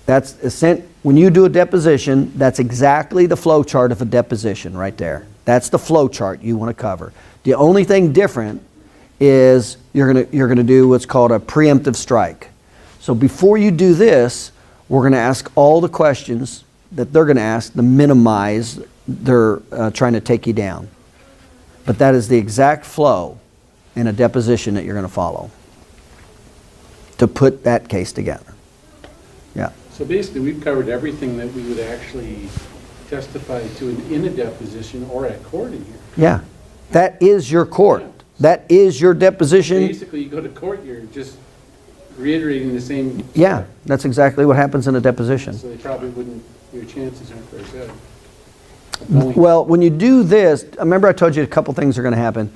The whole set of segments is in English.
When you do a deposition, that's exactly the flow chart of a deposition right there. That's the flow chart you want to cover. The only thing different is you're gonna do what's called a preemptive strike. So before you do this, we're going to ask all the questions that they're going to ask to minimize their trying to take you down. But that is the exact flow in a deposition that you're going to follow to put that case together. Yeah. So basically, we've covered everything that we would actually testify to in a deposition or at court in here. Yeah. That is your court. Yeah. That is your deposition. Basically, you go to court, you're just reiterating the same. Yeah, that's exactly what happens in a deposition. So they probably wouldn't, your chances aren't very good. Well, when you do this, remember I told you a couple things are going to happen.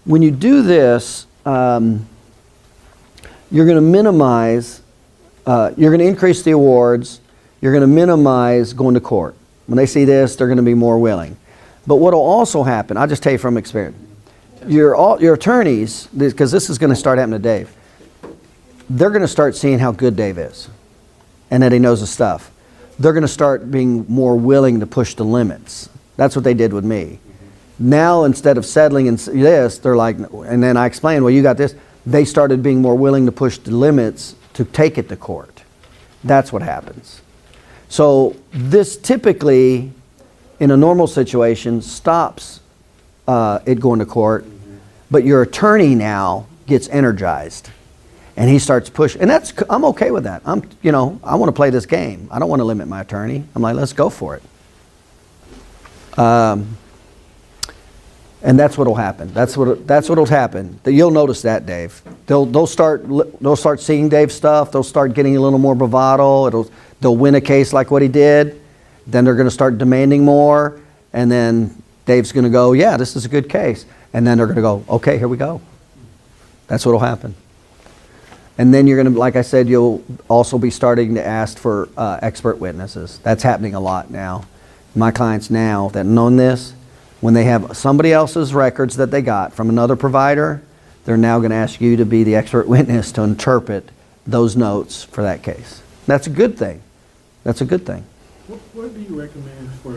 When you do this, you're going to minimize, you're going to increase the awards, you're going to minimize going to court. When they see this, they're going to be more willing. But what will also happen, I'll just tell you from experience, your attorneys, because this is going to start happening to Dave, they're going to start seeing how good Dave is and that he knows his stuff. They're going to start being more willing to push the limits. That's what they did with me. Now, instead of settling in this, they're like, and then I explained, well, you got this. They started being more willing to push the limits to take it to court. That's what happens. So this typically, in a normal situation, stops it going to court, but your attorney now gets energized. And he starts pushing, and I'm okay with that. I want to play this game. I don't want to limit my attorney. I'm like, let's go for it. And that's what'll happen. That's what'll happen. You'll notice that, Dave. They'll start seeing Dave's stuff. They'll start getting a little more bravado. They'll win a case like what he did. Then they're going to start demanding more, and then Dave's going to go, yeah, this is a good case. And then they're going to go, okay, here we go. That's what'll happen. And then you're going to, like I said, you'll also be starting to ask for expert witnesses. That's happening a lot now. My clients now that know this, when they have somebody else's records that they got from another provider, they're now going to ask you to be the expert witness to interpret those notes for that case. That's a good thing. That's a good thing. What do you recommend for